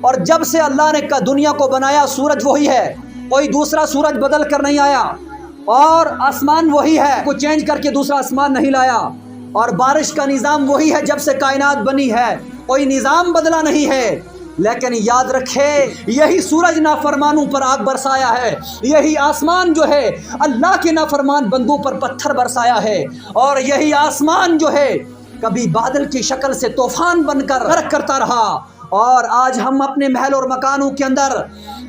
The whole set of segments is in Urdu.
اور جب سے اللہ نے دنیا کو بنایا سورج وہی ہے، کوئی دوسرا سورج بدل کر نہیں آیا، اور آسمان وہی ہے، کوئی چینج کر کے دوسرا آسمان نہیں لایا، اور بارش کا نظام وہی ہے جب سے کائنات بنی ہے، کوئی نظام بدلا نہیں ہے۔ لیکن یاد رکھے یہی سورج نافرمانوں پر آگ برسایا ہے، یہی آسمان جو ہے اللہ کے نافرمان بندوں پر پتھر برسایا ہے، اور یہی آسمان جو ہے کبھی بادل کی شکل سے طوفان بن کر غرق کرتا رہا، اور آج ہم اپنے محل اور مکانوں کے اندر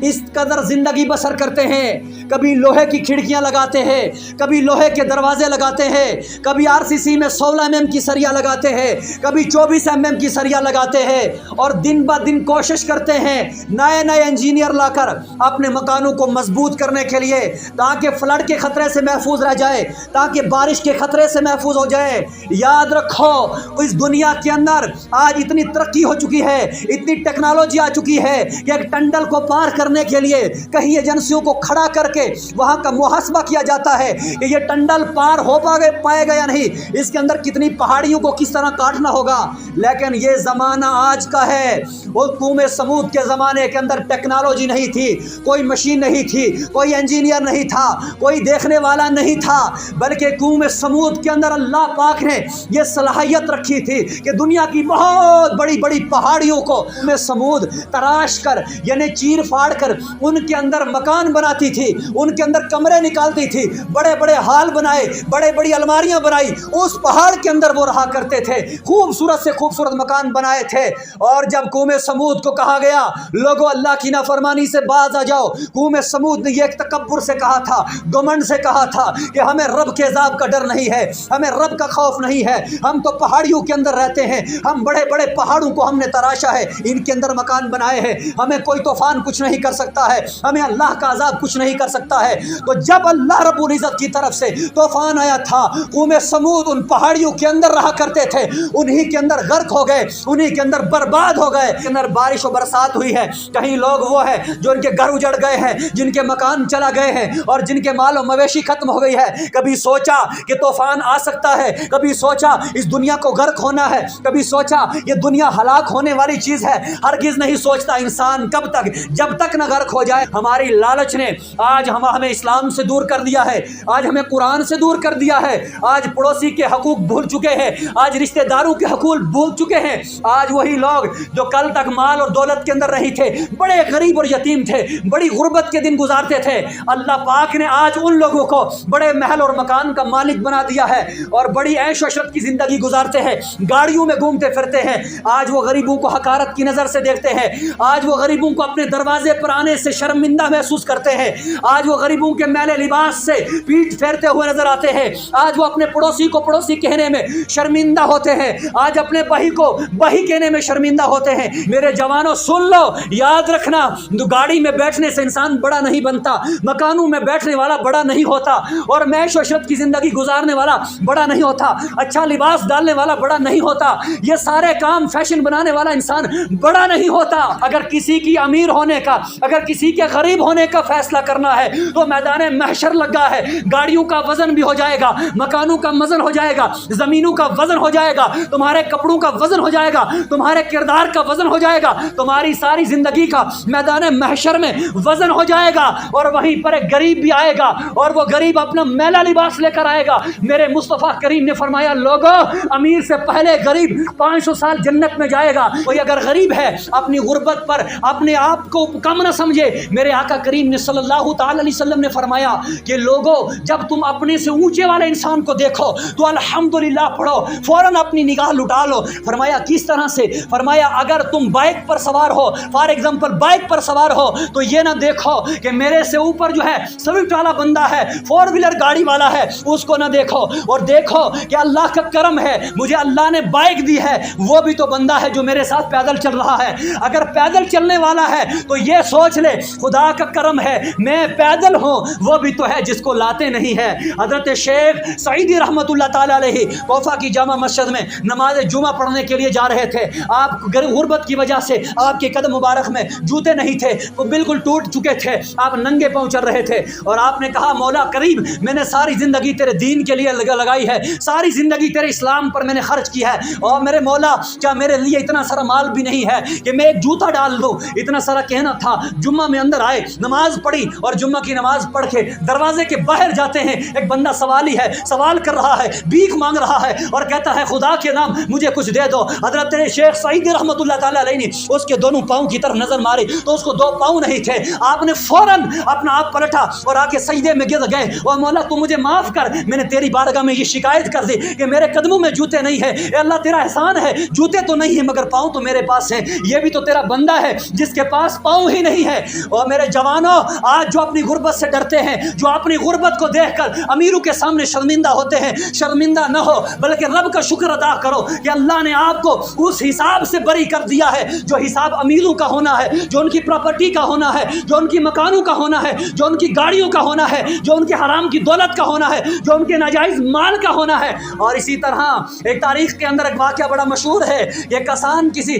اس قدر زندگی بسر کرتے ہیں، کبھی لوہے کی کھڑکیاں لگاتے ہیں، کبھی لوہے کے دروازے لگاتے ہیں، کبھی RCC میں 16 mm کی سریا لگاتے ہیں، کبھی 24 mm کی سریا لگاتے ہیں، اور دن بہ دن کوشش کرتے ہیں نئے انجینئر لا کر اپنے مکانوں کو مضبوط کرنے کے لیے، تاکہ فلڈ کے خطرے سے محفوظ رہ جائے، تاکہ بارش کے خطرے سے محفوظ ہو جائے۔ یاد رکھو اس دنیا کے اندر آج اتنی ترقی ہو چکی ہے، اتنی ٹیکنالوجی آ چکی ہے کہ ایک ٹنڈل کو پار کرنے کے لیے کہیں ایجنسیوں کو کھڑا کر کے وہاں کا محاسبہ کیا جاتا ہے کہ یہ ٹنڈل پار ہو پائے گا یا نہیں، اس کے اندر کتنی پہاڑیوں کو کس طرح کاٹنا ہوگا۔ لیکن یہ زمانہ آج کا ہے، وہ قوم سمود کے زمانے کے اندر ٹیکنالوجی نہیں تھی، کوئی مشین نہیں تھی، کوئی انجینئر نہیں تھا، کوئی دیکھنے والا نہیں تھا، بلکہ قوم سمود کے اندر اللہ پاک نے یہ صلاحیت رکھی تھی کہ دنیا کی بہت بڑی بڑی پہاڑیوں کو قوم سمود تراش کر یعنی چیر پھاڑ کر ان کے اندر مکان بناتی تھی، ان کے اندر کمرے نکالتی تھی، بڑے بڑے ہال بنائے، بڑے بڑی الماریاں بنائی، اس پہاڑ کے اندر وہ رہا کرتے تھے، خوبصورت سے خوبصورت مکان بنائے تھے۔ اور جب قوم سمود کو کہا گیا لوگو اللہ کی نافرمانی سے باز آ جاؤ، قوم سمود نے یہ ایک تکبر سے کہا تھا، گمنڈ سے کہا تھا کہ ہمیں رب کے عذاب کا ڈر نہیں ہے، ہمیں رب کا خوف نہیں ہے، ہم تو پہاڑیوں کے اندر رہتے ہیں، ہم بڑے بڑے پہاڑوں کو ہم نے تراشا ہے، ان کے اندر مکان بنائے ہیں، ہمیں کوئی طوفان کچھ نہیں کر سکتا ہے، ہمیں اللہ کا عذاب کچھ نہیں کر سکتا ہے۔ تو جب اللہ رب العزت کی طرف سے طوفان آیا تھا، قوم سمود ان پہاڑیوں کے اندر رہا کرتے تھے، انہی کے اندر غرق ہو گئے، انہی کے اندر برباد ہو گئے۔ کے اندر بارش و برسات ہوئی ہے، کہیں لوگ وہ ہیں جو ان کے گھر اجڑ گئے ہیں، جن کے مکان چلا گئے ہیں، اور جن کے مال و مویشی ختم ہو گئی ہے۔ کبھی سوچا کہ طوفان آ سکتا ہے، کبھی سوچا اس دنیا کو غرق ہونا ہے، کبھی سوچا یہ دنیا ہلاک ہونے والی چیز ہے۔ ہرگز نہیں سوچتا انسان کب تک، جب تک نہ غرق ہو جائے۔ ہماری لالچ نے آج ہمیں اسلام سے دور کر دیا ہے، آج ہمیں قرآن سے دور کر دیا ہے، آج پڑوسی کے حقوق بھول چکے ہیں، آج رشتہ داروں کے حقوق بھول چکے ہیں۔ آج وہی لوگ جو کل تک مال اور دولت کے اندر رہی تھے، بڑے غریب اور یتیم تھے، بڑی غربت کے دن گزارتے تھے، اللہ پاک نے آج ان لوگوں کو بڑے محل اور مکان کا مالک بنا دیا ہے، اور بڑی عیش و عشرت کی زندگی گزارتے ہیں، گاڑیوں میں گھومتے پھرتے ہیں۔ آج وہ غریبوں کو حقارت کی نظر سے دیکھتے ہیں، آج وہ غریبوں کو اپنے دروازے پر آنے سے شرمندہ محسوس کرتے ہیں، آج وہ غریبوں کے میلے لباس سے پیٹ پھیرتے ہوئے نظر آتے ہیں، آج وہ اپنے پڑوسی کو پڑوسی کہنے میں شرمندہ ہوتے ہیں، آج اپنے بھائی کو بھائی کہنے میں شرمندہ ہوتے ہیں۔ میرے جوانوں سن لو، یاد رکھنا، گاڑی میں بیٹھنے سے انسان بڑا نہیں بنتا، مکانوں میں بیٹھنے والا بڑا نہیں ہوتا، اور معیش و عشرت کی زندگی گزارنے والا بڑا نہیں ہوتا، اچھا لباس ڈالنے والا بڑا نہیں ہوتا، یہ سارے کام فیشن بنانے والا انسان بڑا نہیں ہوتا۔ اگر کسی کی امیر ہونے کا، اگر کسی کے غریب ہونے کا فیصلہ کرنا ہے تو میدان محشر لگا ہے، گاڑیوں کا وزن بھی ہو جائے گا، مکانوں کا وزن ہو جائے گا، زمینوں کا وزن ہو جائے گا، تمہارے کپڑوں کا وزن ہو جائے گا، تمہارے کردار کا وزن ہو جائے گا، تمہاری ساری زندگی کا میدان محشر میں وزن ہو جائے گا، اور وہیں پر ایک غریب بھی آئے گا، اور وہ غریب اپنا میلا لباس لے کر آئے گا۔ میرے مصطفیٰ کریم نے فرمایا لوگو، امیر سے پہلے غریب 500 سال جنت میں جائے گا۔ کوئی اگر غریب ہے اپنی غربت پر اپنے آپ کو کم نہ سمجھے۔ میرے آقا کریم نے صلی اللہ تعالی علیہ وسلم نے فرمایا کہ لوگو، جب تم اپنے سے اونچے والے انسان کو دیکھو تو الحمدللہ پڑھو، فوراً اپنی نگاہ لٹا لو۔ فرمایا کس طرح سے؟ فرمایا اگر تم بائک پر سوار ہو، فار ایگزامپل بائک پر سوار ہو، تو یہ نہ دیکھو کہ میرے سے اوپر جو ہے سوئفٹ والا بندہ ہے، 4 ویلر گاڑی والا ہے، اس کو نہ دیکھو، اور دیکھو کہ اللہ کا کرم ہے، مجھے اللہ نے بائک دی ہے، وہ بھی تو بندہ ہے جو میرے ساتھ پیدل چل رہا ہے۔ اگر پیدل چلنے والا ہے تو یہ سوچ لے خدا کا کرم ہے میں پیدل ہوں، وہ بھی تو ہے جس کو لاتے نہیں ہے۔ حضرت شیخ سعیدی رحمۃ اللہ تعالیٰ علیہ کوفہ کی جامع مسجد میں نماز جمعہ پڑھنے کے لیے جا رہے تھے۔ آپ غربت کی وجہ سے آپ کے قدم مبارک میں جوتے نہیں تھے، وہ بالکل ٹوٹ چکے تھے، آپ ننگے پاؤں چل رہے تھے، اور آپ نے کہا مولا کریم میں نے ساری زندگی تیرے دین کے لیے لگائی ہے، ساری زندگی تیرے اسلام پر میں نے خرچ کی ہے، اور میرے مولا کیا میرے لیے اتنا سارا مال بھی نہیں ہے کہ میں ایک جوتا ڈال دوں؟ اتنا سارا کہنا تھا۔ جمعہ میں اندر آئے، نماز پڑھی، اور جمعہ کی نماز پڑھ کے دروازے کے باہر جاتے ہیں، ایک بندہ سوالی ہے، سوال کر رہا ہے، بھیک مانگ رہا ہے، اور کہتا ہے خدا کے نام مجھے کچھ دے دو۔ حضرت شیخ سعیدی رحمۃ اللہ تعالیٰ علیہ نے اس کے دونوں پاؤں کی طرف نظر ماری تو اس کو 2 پاؤں نہیں تھے۔ آپ نے فوراً اپنا آپ پلٹا اور آ کے سجدے میں گر گئے، اور مولا تو مجھے معاف کر، میں نے تیری بارگاہ میں یہ شکایت کر دی کہ میرے قدموں میں جوتے نہیں ہیں، اے اللہ تیرا احسان ہے، جوتے تو نہیں ہیں مگر پاؤں تو میرے پاس ہیں، یہ بھی تو تیرا بندہ ہے جس کے پاس پاؤں ہی نہیں ہے۔ اور میرے جوانوں، آج جو اپنی غربت سے ڈرتے ہیں، جو اپنی غربت کو دیکھ کر امیروں کے سامنے شرمندہ ہوتے ہیں، شرمندہ نہ ہو بلکہ رب کا شکر ادا کرو کہ اللہ نے آپ کو اس حساب سے بری کر دیا ہے جو حساب امیروں کا ہونا ہے، جو ان کی پراپرٹی کا ہونا ہے، جو ان کی مکانوں کا ہونا ہے، جو ان کی گاڑیوں کا ہونا ہے، جو ان کے حرام کی دولت کا ہونا ہے، جو ان کے ناجائز مال کا ہونا ہے۔ اور اسی طرح ایک تاریخ کے اندر ایک واقعہ بڑا مشہور ہے، ایک کسان کسی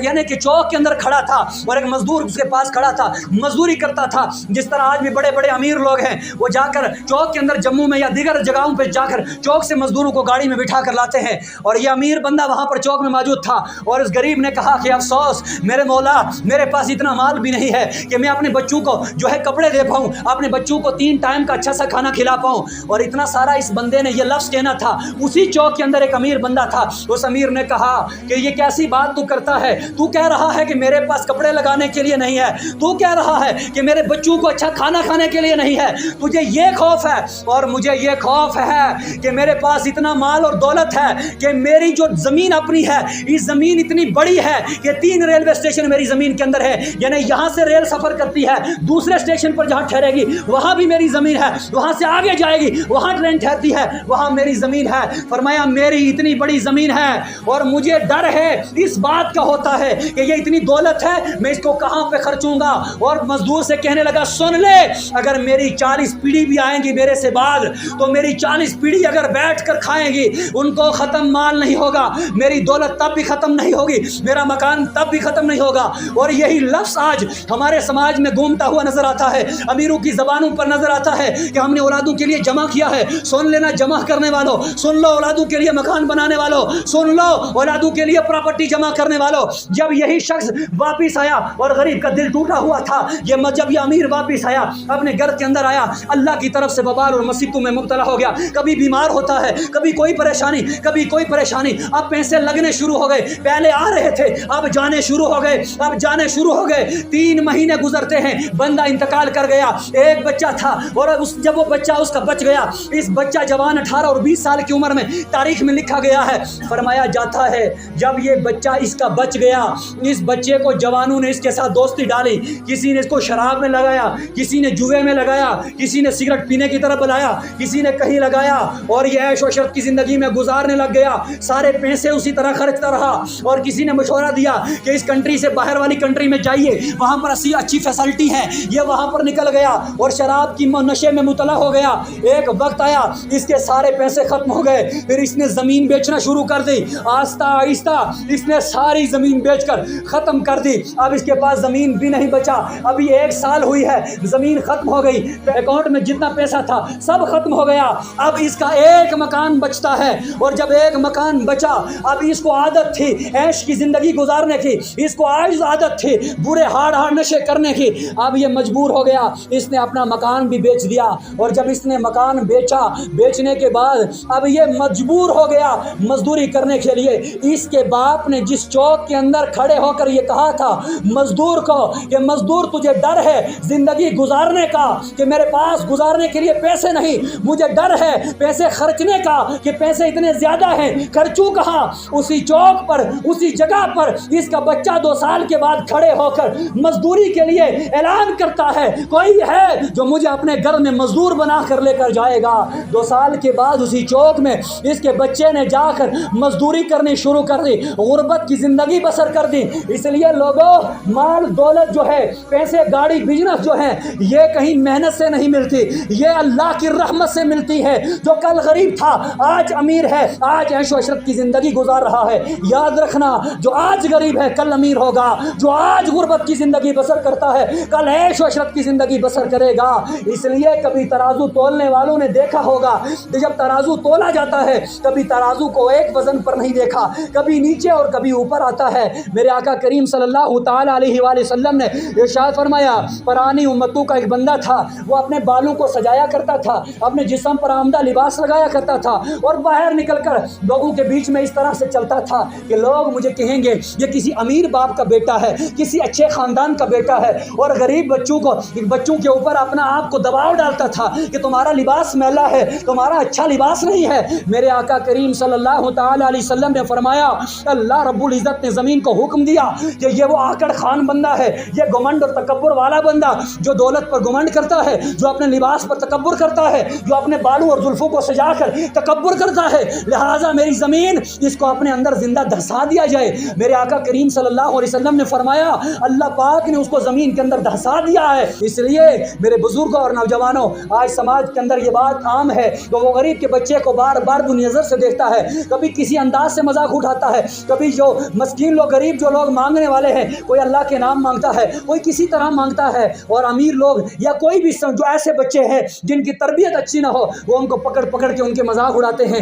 یعنی کہ چوک کے اندر کھڑا تھا، اور ایک مزدور اس کے پاس کھڑا تھا، مزدوری کرتا تھا، جس طرح آج بھی بڑے بڑے امیر لوگ ہیں وہ جا کر چوک کے اندر جموں میں یا دیگر جگہوں پہ جا کر چوک سے مزدوروں کو گاڑی میں بٹھا کر لاتے ہیں، اور یہ امیر بندہ وہاں پر چوک میں موجود تھا، اور اس غریب نے کہا کہ افسوس میرے مولا میرے پاس اتنا مال بھی نہیں ہے کہ میں اپنے بچوں کو جو ہے کپڑے دے پاؤں، اپنے بچوں کو 3 ٹائم کا اچھا سا کھانا کھلا پاؤں۔ اور اتنا سارا اس بندے نے یہ لفظ کہنا تھا، اسی چوک کے اندر ایک امیر بندہ تھا، اس امیر نے کہا کہ یہ کیسی بات تو کرتا ہے، تو کہہ رہا ہے کہ میرے پاس کپڑے لگانے کے لیے نہیں ہے، تو کہہ رہا ہے کہ میرے بچوں کو اچھا کھانا کھانے کے لیے نہیں ہے، تجھے یہ خوف ہے اور مجھے یہ خوف ہے کہ میرے پاس اتنا مال اور دولت ہے کہ میری جو زمین اپنی ہے، یہ زمین اتنی بڑی ہے کہ 3 ریلوے اسٹیشن میری زمین کے اندر ہے، یعنی یہاں سے ریل سفر کرتی ہے، دوسرے اسٹیشن پر جہاں ٹھہرے گی وہاں بھی میری زمین ہے، وہاں سے آگے جائے گی وہاں ٹرین ٹھہرتی ہے وہاں میری زمین ہے۔ فرمایا میری اتنی بڑی زمین ہے اور مجھے ڈر ہے اس بات کا ہوتا ہے کہ یہ اتنی دولت ہے میں اس کو کہاں پہ خرچوں گا۔ اور مزدور سے کہنے لگا سن لے، اگر میری 40 پیڑھی بھی آئیں گی میرے سے بعد تو میری 40 پیڑھی اگر بیٹھ کر کھائیں گی ان کو ختم مال نہیں ہوگا، میری دولت تب بھی ختم نہیں ہوگی، میرا مکان تب بھی ختم نہیں ہوگا۔ اور یہی لفظ آج ہمارے سماج میں گھومتا ہوا نظر آتا ہے، امیروں کی زبانوں پر نظر آتا ہے کہ ہم نے اولادوں کے لیے جمع کیا ہے۔ سن لینا جمع کرنے والوں، سن لو اولادوں کے لیے مکان بنانے والوں، سن لو اولادوں کے لیے پراپرٹی جمع کرنے والوں، جب یہی شخص واپس آیا اور غریب کا دل ٹوٹا ہوا تھا، جب یہ امیر واپس آیا اپنے گھر کے اندر آیا، اللہ کی طرف سے وبال اور مصیبتوں میں مبتلا ہو گیا، کبھی بیمار ہوتا ہے، کبھی کوئی پریشانی، کبھی کوئی پریشانی، اب پیسے لگنے شروع ہو گئے، پہلے آ رہے تھے اب جانے شروع ہو گئے، اب جانے شروع ہو گئے۔ 3 مہینے گزرتے ہیں، بندہ انتقال کر گیا، ایک بچہ تھا اور جب وہ بچہ اس کا بچ گیا، اس بچہ جوان 18 اور 20 سال کی عمر میں تاریخ میں لکھا گیا ہے، فرمایا جاتا ہے جب یہ بچہ اس کا بچ گیا، اس بچے کو جوانوں نے اس کے ساتھ دوستی ڈالی، کسی نے اس کو شراب میں لگایا، کسی نے جوئے میں لگایا، کسی نے سگریٹ پینے کی طرف بلایا، کسی نے کہیں لگایا، اور یہ عیش و عشرت کی زندگی میں گزارنے لگ گیا، سارے پیسے اسی طرح خرچتا رہا۔ اور کسی نے مشورہ دیا کہ اس کنٹری سے باہر والی کنٹری میں جائیے، وہاں پر اچھی فیسلٹی ہے، یہ وہاں پر نکل گیا اور شراب کی نشے میں مبتلا ہو گیا۔ ایک وقت آیا اس کے سارے پیسے ختم ہو گئے، پھر اس نے زمین بیچنا شروع کر دی، آہستہ آہستہ اس نے ساری زمین بیچ کر ختم کر دی، اب اس کے پاس زمین بھی نہیں بچا، ابھی 1 سال ہوئی ہے زمین ختم ہو گئی، اکاؤنٹ میں جتنا پیسہ تھا سب ختم ہو گیا، اب اس کا ایک مکان بچتا ہے، اور جب ایک مکان بچا اب اس کو عادت تھی عیش کی زندگی گزارنے کی، اس کو آج عادت تھی برے ہارڈ نشے کرنے کی، اب یہ مجبور ہو گیا، اس نے اپنا مکان بھی بیچ دیا، اور جب اس نے مکان بیچا، بیچنے کے بعد اب یہ مجبور ہو گیا مزدوری کرنے کے لیے۔ اس کے باپ نے جس چوک کے اندر کھڑے ہو کر یہ کہا تھا مزدور کو کہ مزدور تجھے ڈر ہے زندگی گزارنے کا کہ میرے پاس گزارنے کے لیے پیسے نہیں، مجھے ڈر ہے پیسے خرچنے کا کہ پیسے اتنے زیادہ ہیں، خرچوں کہاں؟ اسی چوک پر، اسی جگہ پر اس کا بچہ 2 سال کے بعد کھڑے ہو کر مزدوری کے لیے اعلان کرتا ہے کوئی ہے جو مجھے اپنے گھر میں مزدور بنا کر لے کر جائے گا۔ 2 سال کے بعد اسی چوک میں اس کے بچے نے جا کر مزدوری کرنی شروع کر دی، غربت کی زندگی بسر کر دی۔ اس لیے لوگوں، مال دولت جو ہے، پیسے، گاڑی، بزنس جو ہے، یہ کہیں محنت سے نہیں ملتی، یہ اللہ کی رحمت سے ملتی ہے۔ جو کل غریب تھا آج امیر ہے، آج عیش و عشرت کی زندگی گزار رہا ہے۔ یاد رکھنا، جو آج غریب ہے کل امیر ہوگا، جو آج غربت کی زندگی بسر کرتا ہے کل عیش و عشرت کی زندگی بسر کرے گا۔ اس لیے کبھی ترازو تولنے والوں نے دیکھا ہوگا کہ جب ترازو تولا جاتا ہے کبھی ترازو کو ایک وزن پر نہیں دیکھا، کبھی نیچے اور کبھی اوپر آتا ہے۔ میرے آقا کریم صلی اللہ تعالی علیہ وآلہ وسلم نے ارشاد فرمایا، پرانی امتوں کا ایک بندہ تھا، وہ اپنے بالوں کو سجایا کرتا تھا، اپنے جسم پر عمدہ لباس لگایا کرتا تھا اور باہر نکل کر لوگوں کے بیچ میں اس طرح سے چلتا تھا کہ لوگ مجھے کہیں گے یہ کسی امیر باپ کا بیٹا ہے، کسی اچھے خاندان کا بیٹا ہے، اور غریب بچوں کے اوپر اپنا آپ کو دباؤ ڈالتا تھا کہ تمہارا لباس میلا ہے، تمہارا اچھا لباس نہیں ہے۔ میرے آقا کریم صلی اللہ تعالی علیہ وسلم نے فرمایا، اللہ رب العزت نے زمین کو حکم دیا کہ یہ وہ آکڑ خان بندہ ہے، یہ گھمنڈ اور تکبر والا بندہ جو دولت پر گھمنڈ کرتا ہے، جو اپنے لباس پر تکبر کرتا ہے، جو اپنے بالوں اور زلفوں کو سجا کر تکبر کرتا ہے، لہٰذا میری زمین اس کو اپنے اندر زندہ دھسا دیا جائے۔ میرے آقا کریم صلی اللہ علیہ وسلم نے فرمایا، اللہ پاک نے اس کو زمین کے اندر دھسا دیا ہے۔ اس لیے میرے بزرگوں اور نوجوانوں، آج سماج کے اندر یہ بات عام ہے کہ وہ غریب کے بچے کو بار بار دنیا نظر سے دیکھتا ہے، کبھی کسی انداز سے مذاق اٹھاتا ہے، کبھی جو مسکین لوگ، غریب جو لوگ مانگنے والے ہیں، کوئی اللہ کے نام مانگتا ہے، کوئی کسی طرح مانگتا ہے، اور امیر لوگ یا کوئی بھی جو ایسے بچے ہیں جن کی تربیت اچھی نہ ہو، وہ ان کو پکڑ پکڑ کے ان کے مذاق اڑاتے ہیں۔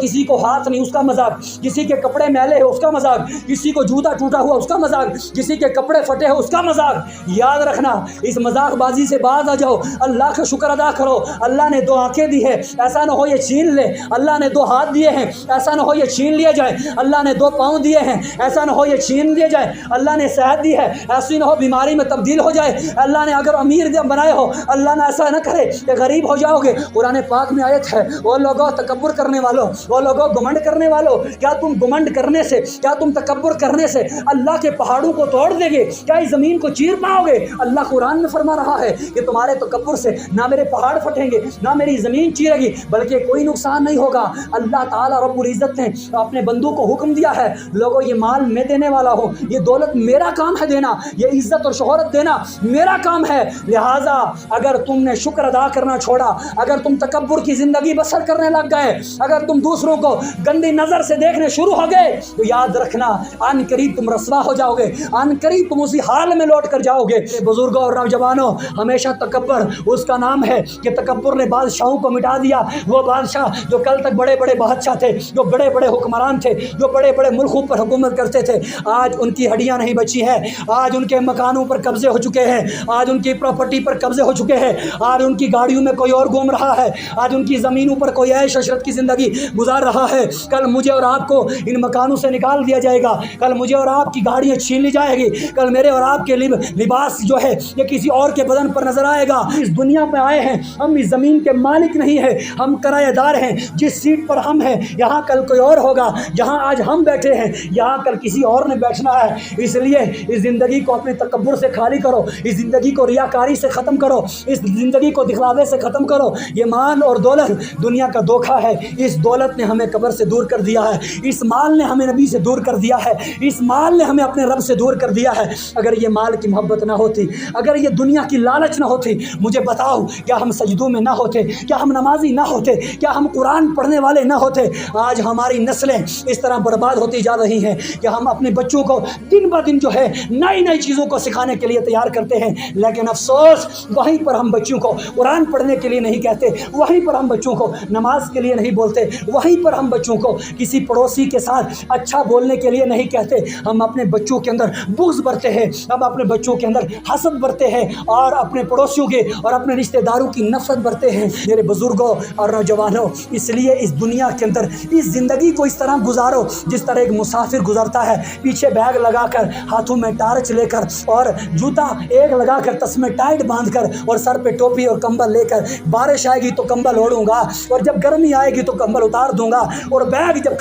کسی کو ہاتھ نہیں اس کا مذاق، کسی کے کپڑے میلے ہیں اس کا مذاق، کسی کو جوتا ٹوٹا ہوا اس کا مذاق، کسی کے کپڑے پھٹے ہیں اس کا مذاق۔ یاد رکھنا، اس مذاق بازی سے باز آ جاؤ، اللہ کا شکر ادا کرو۔ اللہ نے دو آنکھیں دی ہے، ایسا نہ ہو یہ چھین لے۔ اللہ نے دو ہاتھ دیے ہیں، ایسا نہ ہو یہ چھین لیا جائے۔ اللہ نے دو پاؤں دیے ہیں، ایسا نہ ہو یہ چھین لیا جائے۔ اللہ نے صحت دی ہے، ایسی نہ ہو بیماری میں تبدیل ہو جائے۔ اللہ نے اگر امیر بنائے ہو، اللہ نے ایسا نہ کرے کہ غریب ہو جاؤ گے۔ قرآن پاک میں آیت ہے، وہ لوگوں تکبر کرنے والوں، وہ لوگوں گھمنڈ کرنے والوں، کیا تم گھمنڈ کرنے سے، کیا تم تکبر کرنے سے اللہ کے پہاڑوں کو توڑ دے گے؟ کیا اس زمین کو چیر پاؤ گے؟ اللہ قرآن میں فرما رہا ہے کہ تمہارے تکبر سے نہ میرے پہاڑ پھٹیں گے، نہ میری زمین چیرے گی، بلکہ کوئی نقصان نہیں ہوگا۔ اللہ تعالیٰ رب العزت نے اپنے بندوں کو حکم دیا ہے، لوگوں یہ مال میں دینے والا ہوں، یہ دولت میرا کام ہے دینا، یہ عزت اور شہرت دینا میرا کام ہے۔ لہٰذا اگر تم نے شکر ادا کرنا چھوڑا، اگر تم تکبر کی زندگی بسر کرنے لگ گئے، اگر تم دوسروں کو گندی نظر سے دیکھنے شروع ہو گئے، تو یاد رکھنا ان قریب تم رسوا ہو جاؤ گے، ان قریب تم اسی حال میں لوٹ کر جاؤ گے۔ بزرگوں اور نوجوانوں، ہمیشہ تکبر اس کا نام ہے کہ تکبر نے بادشاہوں کو مٹا دیا۔ وہ بادشاہ جو کل تک بڑے بڑے بادشاہ تھے، جو بڑے بڑے حکمران تھے، جو بڑے بڑے ملکوں پر حکومت کرتے تھے، آج ان کی ہڈیاں نہیں بچی ہیں، آج ان کے مکانوں پر قبضے ہو چکے ہیں، آج ان کی پراپرٹی پر قبضے ہو چکے ہیں، آج ان کی گاڑیوں میں کوئی اور گھوم رہا ہے، آج ان کی زمینوں پر کوئی عیش عشرت کی زندگی گزار رہا ہے۔ کل مجھے اور آپ کو ان مکانوں سے نکال دیا جائے گا، کل مجھے اور آپ کی گاڑیاں چھین لی جائے گی، کل میرے اور آپ کے لباس جو ہے یہ کسی اور کے بدن پر نظر آئے گا۔ اس دنیا میں آئے ہیں، ہم اس زمین کے مالک نہیں ہیں، ہم کرایہ دار ہیں۔ جس سیٹ پر ہم ہیں یہاں کل کوئی اور ہوگا، جہاں آج ہم بیٹھے ہیں یہاں کل کسی اور نے بیٹھنا ہے۔ اس لیے اس زندگی کو اپنے تکبر سے خالی کرو، اس زندگی کو ریاکاری سے ختم کرو، اس زندگی کو دکھلاوے سے ختم کرو۔ یہ مال اور دولت دنیا کا دھوکہ ہے، اس دولت نے ہمیں قبر سے دور کر دیا ہے، اس مال نے ہمیں نبی سے دور کر دیا ہے، اس مال نے ہمیں اپنے رب سے دور کر دیا ہے۔ اگر یہ مال کی محبت نہ ہوتی، اگر یہ دنیا کی لالچ نہ ہوتی، مجھے بتاؤ کیا ہم سجدوں میں نہ ہوتے، کیا ہم نمازی نہ ہوتے، کیا ہم قرآن پڑھنے والے نہ ہوتے؟ آج ہماری نسلیں اس طرح برباد ہوتی جا رہی ہیں کہ ہم اپنے بچوں کو دن بہ دن جو ہے نئی نئی چیزوں کو سکھانے کے لیے تیار کرتے ہیں، لیکن افسوس وہیں پر ہم بچوں کو قرآن پڑھنے کے لیے نہیں کہتے، وہیں پر ہم بچوں کو نماز کے لیے نہیں بولتے، وہیں پر ہم بچوں کو کسی پڑوسی کے ساتھ اچھا بولنے کے لیے نہیں کہتے۔ ہم اپنے بچوں کے اندر بغض برتے ہیں، ہم اپنے بچوں کے اندر حسد برتے ہیں، اور اپنے پڑوسیوں کے اور اپنے رشتہ داروں کی نفرت برتے ہیں۔ میرے بزرگوں اور نوجوانوں، اس لیے اس دنیا کے اندر اس زندگی کو اس طرح گزارو جس طرح ایک مسافر گزرتا ہے، پیچھے بیگ لگا کر، ہاتھوں میں ٹارچ لے کر، اور جوتا ایک لگا کر، تسمے ٹائٹ باندھ کر، اور سر پہ ٹوپی اور کمبل لے کر، بارش آئے گی تو کمبل اوڑھوں گا، اور جب گرمی آئے گی تو کمبل اتار دوں گا، اور بیگ جب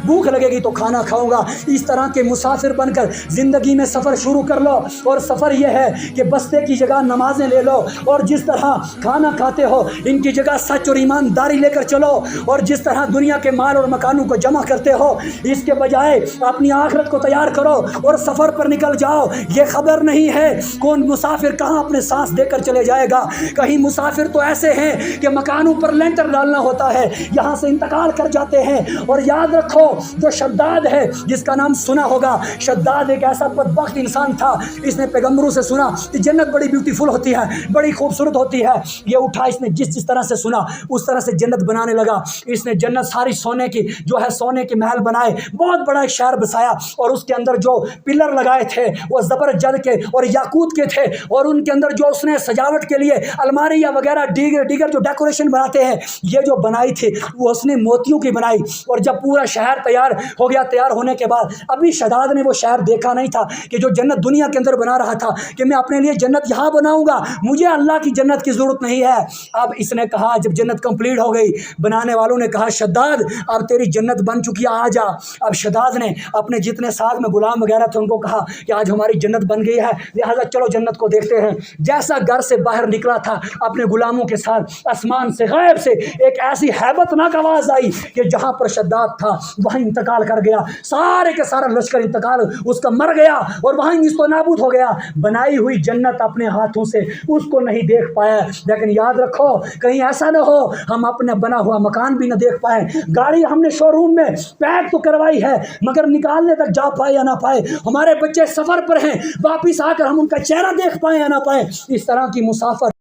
بھوک لگے گی تو کھانا کھاؤں گا۔ اس طرح کے مسافر بن کر زندگی میں سفر شروع کر لو، اور سفر یہ ہے کہ بستے کی جگہ نمازیں لے لو، اور جس طرح کھانا کھاتے ہو ان کی جگہ سچ اور ایمانداری لے کر چلو، اور جس طرح دنیا کے مال اور مکانوں کو جمع کرتے ہو اس کے بجائے اپنی آخرت کو تیار کرو اور سفر پر نکل جاؤ۔ یہ خبر نہیں ہے کون مسافر کہاں اپنے سانس دے کر چلے جائے گا. کہیں مسافر تو ایسے ہیں کہ مکانوں پر لینٹر ڈالنا ہوتا ہے, یہاں سے انتقال کر جاتے ہیں. اور یاد رکھو جو شداد ہے, جس کا نام سنا ہوگا, شداد ایک ایسا بدبخت انسان تھا. اس نے پیغمبروں سے سنا کہ جنت بڑی بیوٹیفل ہوتی ہے, بڑی خوبصورت ہوتی ہے. یہ اٹھا, اس نے جس طرح سے سنا اس طرح سے جنت بنانے لگا. اس نے جنت ساری سونے کی جو ہے سونے کے محل بنائے, بہت بڑا ایک شہر بسایا, اور اس کے اندر جو پلر لگائے تھے وہ زبرجد کے اور یاقوت کے تھے, اور ان کے اندر جو اس نے سجاوٹ کے لیے الماریاں وغیرہ دیگر جو ڈیکوریشن بناتے ہیں یہ جو بنائی تھی وہ اس نے موتیوں کی بنائی. اور جب پورا شہر تیار ہو گیا, تیار ہونے کے بعد ابھی شداد نے وہ شہر دیکھا نہیں تھا کہ جو جنت دنیا کے اندر بنا رہا تھا کہ میں اپنے لیے جنت یہاں بناؤں گا, مجھے اللہ کی جنت کی ضرورت نہیں ہے. اب اس نے کہا, جب جنت کمپلیٹ ہو گئی, بنانے والوں نے کہا شداد اب تیری جنت بن چکی, آ جا. اب شداد نے اپنے جتنے ساتھ میں غلام وغیرہ تھے ان کو کہا کہ آج ہماری جنت بن گئی ہے, لہٰذا چلو جنت کو دیکھتے ہیں. جیسا گھر سے باہر نکلا تھا اپنے غلاموں کے ساتھ, آسمان سے غیب سے ایک ایسی ہیبت ناک آواز آئی کہ جہاں پر شداد تھا وہاں انتقال کر گیا. سارے کے سارا لشکر انتقال اس کا مر گیا اور وہاں نیست و نابود ہو گیا. بنائی ہوئی جنت اپنے ہاتھوں سے اس کو نہیں دیکھ پایا. لیکن یاد رکھو کہیں ایسا نہ ہو ہم اپنا بنا ہوا مکان بھی نہ دیکھ پائیں. گاڑی ہم نے شو روم میں پیک تو کروائی ہے مگر نکالنے تک جا پائے یا نہ پائے. ہمارے بچے سفر پر ہیں, واپس آ کر ہم ان کا چہرہ دیکھ پائیں یا نہ پائیں. اس طرح کی مسافر